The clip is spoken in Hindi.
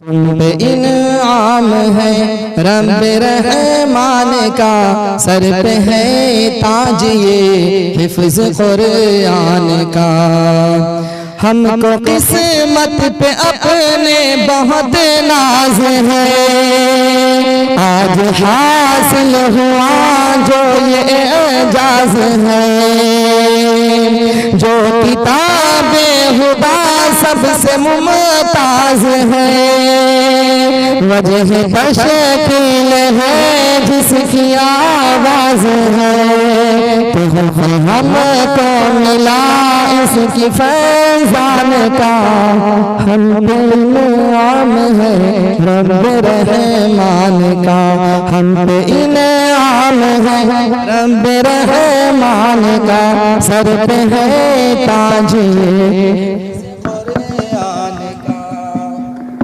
तुम पे इनाम है रब रहमान का, सर पे है ताज ये हिफ्ज़ कुरान का। हमको किस्मत पे अपने बहुत नाज है, आज हासिल हुआ जो ये एजाज है। जो किताबे खुदा सबसे मुमताज है, वजह तशकील है जिसकी आवाज है। तो हमको मिला इसकी फैजान का, हम पे इनाम है रब रहमान का। हम पे इनाम है रब रहमान का, सर पे है ताज